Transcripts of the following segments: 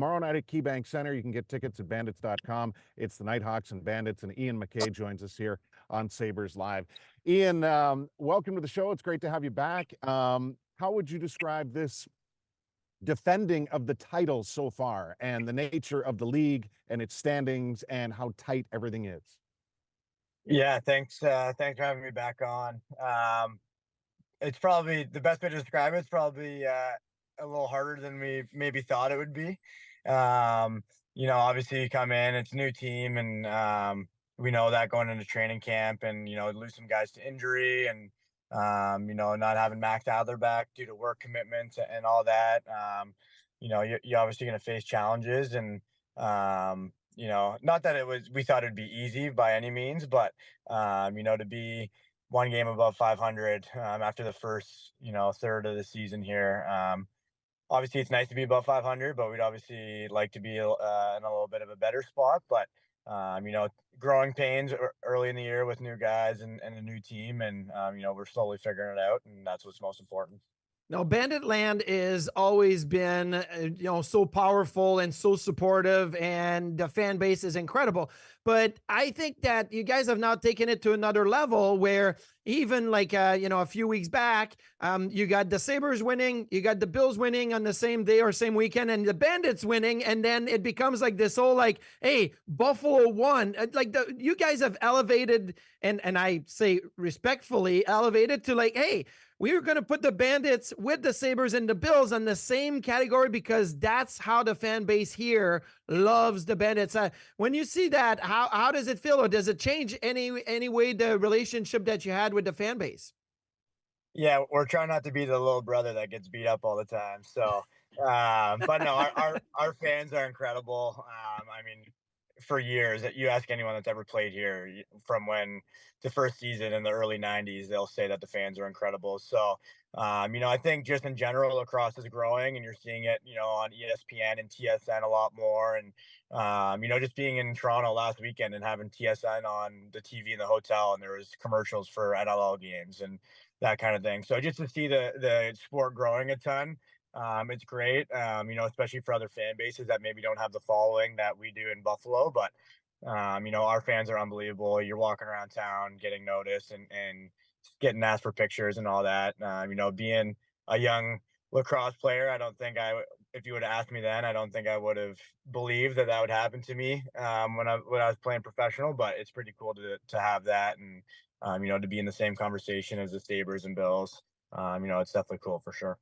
tomorrow night at KeyBank Center. You can get tickets at bandits.com. It's the Knighthawks and Bandits, and Ian MacKay joins us here on Sabres Live. Ian, welcome to the show. It's great to have you back. How would you describe this defending of the title so far and the nature of the league and its standings and how tight everything is? Yeah, thanks. Thanks for having me back on. It's probably the best way to describe it. It's probably a little harder than we maybe thought it would be. Obviously you come in, it's a new team, and we know that going into training camp, and lose some guys to injury, and not having Max Adler back due to work commitments and all that. You're obviously going to face challenges, and not that we thought it'd be easy by any means, but to be one game above 500 after the first, third of the season here. Obviously, it's nice to be above 500, but we'd obviously like to be in a little bit of a better spot. But growing pains early in the year with new guys and a new team, and we're slowly figuring it out, and that's what's most important. Now, Bandit Land is always been, so powerful and so supportive, and the fan base is incredible. But I think that you guys have now taken it to another level where even like, a few weeks back, you got the Sabres winning, you got the Bills winning on the same day or same weekend, and the Bandits winning. And then it becomes like this whole like, hey, Buffalo won. You guys have elevated, and I say respectfully elevated to like, hey, we're going to put the Bandits with the Sabres and the Bills on the same category because that's how the fan base here loves the Bandits. When you see that, how does it feel, or does it change any way the relationship that you had with the fan base? Yeah, we're trying not to be the little brother that gets beat up all the time. So, but no, our fans are incredible. I mean, for years, you ask anyone that's ever played here from when the first season in the early 90s, they'll say that the fans are incredible. So, I think just in general, lacrosse is growing, and you're seeing it, on ESPN and TSN a lot more. And, just being in Toronto last weekend and having TSN on the TV in the hotel, and there was commercials for NLL games and that kind of thing. So just to see the sport growing a ton, it's great, especially for other fan bases that maybe don't have the following that we do in Buffalo. But, our fans are unbelievable. You're walking around town getting noticed and getting asked for pictures and all that. Being a young lacrosse player, I don't think if you would have asked me then, I don't think I would have believed that would happen to me when I was playing professional. But it's pretty cool to have that, and to be in the same conversation as the Sabres and Bills. It's definitely cool for sure.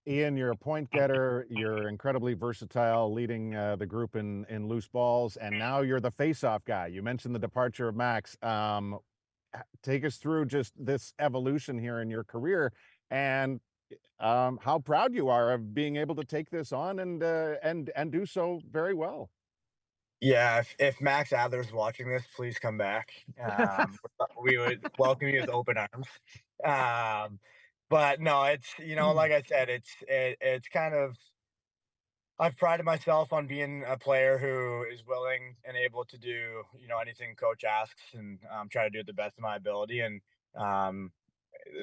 Ian, you're a point getter. You're incredibly versatile, leading the group in loose balls, and now you're the face-off guy. You mentioned the departure of Max. Take us through just this evolution here in your career, and how proud you are of being able to take this on and do so very well. Yeah, if Max Adler's watching this, please come back. We would welcome you with open arms. But no, it's like I said, it's kind of, I've prided myself on being a player who is willing and able to do anything coach asks, and try to do it the best of my ability. And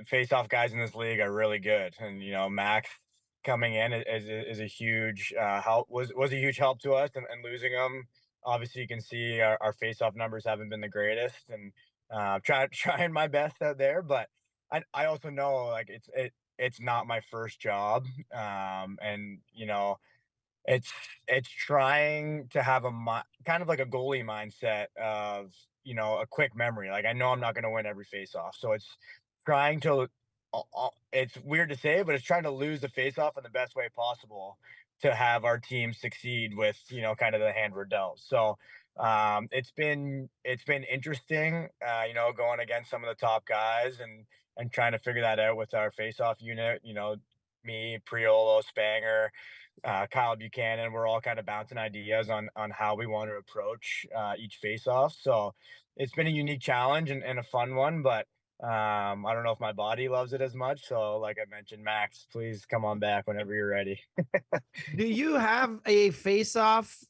face-off guys in this league are really good, and Max coming in is a huge help. Was a huge help to us, and losing him, obviously you can see our face-off numbers haven't been the greatest, and trying my best out there. But I also know like it's not my first job, and it's trying to have kind of like a goalie mindset of a quick memory. Like, I know I'm not going to win every face-off, so it's trying to. It's weird to say, but it's trying to lose the face-off in the best way possible to have our team succeed with kind of the hand we're dealt. So it's been interesting, going against some of the top guys, and trying to figure that out with our face-off unit. Me, Priolo, Spanger, Kyle Buchanan, we're all kind of bouncing ideas on how we want to approach each face-off. So it's been a unique challenge and a fun one, but I don't know if my body loves it as much. So, like I mentioned, Max, please come on back whenever you're ready. Do you have a face-off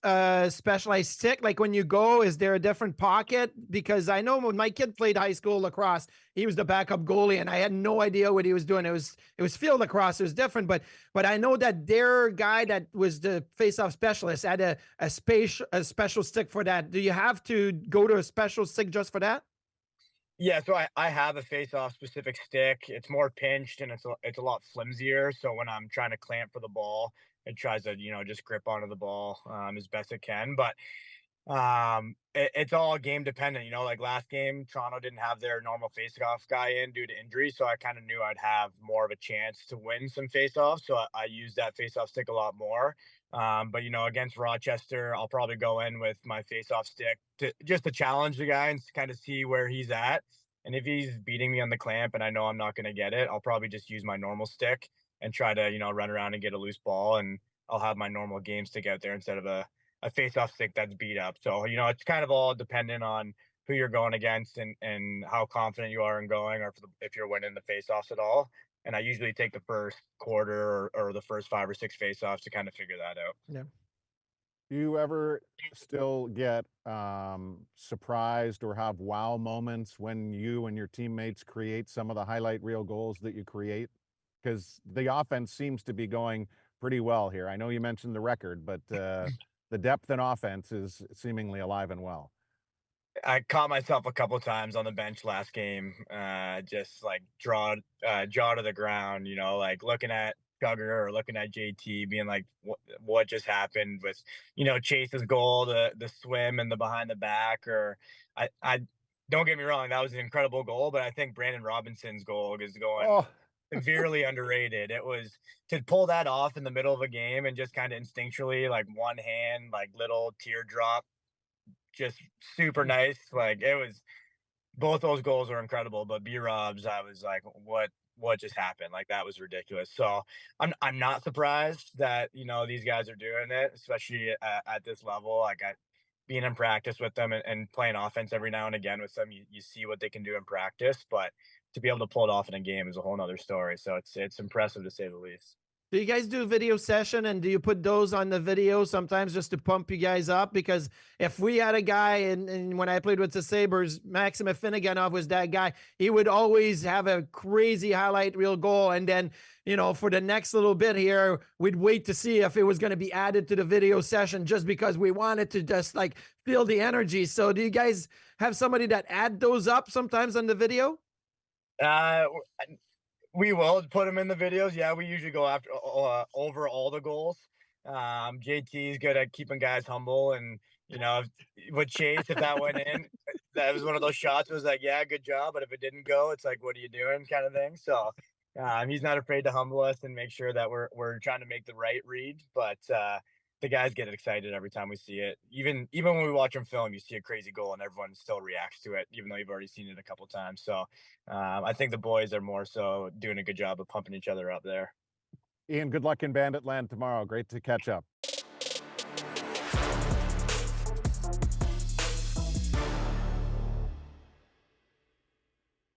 specialized stick? Like when you go, is there a different pocket? Because I know when my kid played high school lacrosse, he was the backup goalie, and I had no idea what he was doing. It was field lacrosse, it was different, but I know that their guy that was the face-off specialist had a special stick for that. Do you have to go to a special stick just for that? Yeah, so I have a face-off specific stick. It's more pinched and it's a lot flimsier. So when I'm trying to clamp for the ball, it tries to just grip onto the ball as best it can. But it's all game dependent. Like last game, Toronto didn't have their normal face-off guy in due to injury, so I kind of knew I'd have more of a chance to win some face-offs. So I used that face-off stick a lot more. But against Rochester, I'll probably go in with my face-off stick just to challenge the guy and kind of see where he's at. And if he's beating me on the clamp and I know I'm not going to get it, I'll probably just use my normal stick and try to run around and get a loose ball, and I'll have my normal game stick out there instead of a face-off stick that's beat up. So it's kind of all dependent on who you're going against and how confident you are in going, or if you're winning the face-offs at all. And I usually take the first quarter or the first 5 or 6 face-offs to kind of figure that out. Yeah. Do you ever still get surprised or have wow moments when you and your teammates create some of the highlight reel goals that you create? Because the offense seems to be going pretty well here. I know you mentioned the record, but the depth in offense is seemingly alive and well. I caught myself a couple times on the bench last game, just like jaw to the ground, like looking at Gugger or looking at JT, being like, what just happened with, Chase's goal, the swim and the behind the back, or I don't get me wrong, that was an incredible goal, but I think Brandon Robinson's goal is going Oh, severely underrated. It was to pull that off in the middle of a game and just kind of instinctually, like one hand, like little teardrop, just super nice. Like it was, both those goals were incredible, but B Rob's, I was like, what just happened? Like that was ridiculous. So I'm not surprised that these guys are doing it, especially at this level. Like being in practice with them and playing offense every now and again with them, you see what they can do in practice, but to be able to pull it off in a game is a whole nother story. So it's impressive to say the least. Do you guys do video session, and do you put those on the video sometimes just to pump you guys up? Because if we had a guy, and when I played with the Sabres, Maxim Afinogenov was that guy. He would always have a crazy highlight reel goal. And then, for the next little bit here, we'd wait to see if it was going to be added to the video session just because we wanted to just like feel the energy. So do you guys have somebody that add those up sometimes on the video? Uh, we will put them in the videos. Yeah, we usually go after over all the goals. JT is good at keeping guys humble, and with Chase, if that went in, that was one of those shots. It was like, yeah, good job, but if it didn't go, it's like, what are you doing, kind of thing. So he's not afraid to humble us and make sure that we're trying to make the right read. But the guys get excited every time we see it. Even when we watch them film, you see a crazy goal and everyone still reacts to it, even though you've already seen it a couple times. So I think the boys are more so doing a good job of pumping each other up there. Ian, good luck in Bandit Land tomorrow. Great to catch up.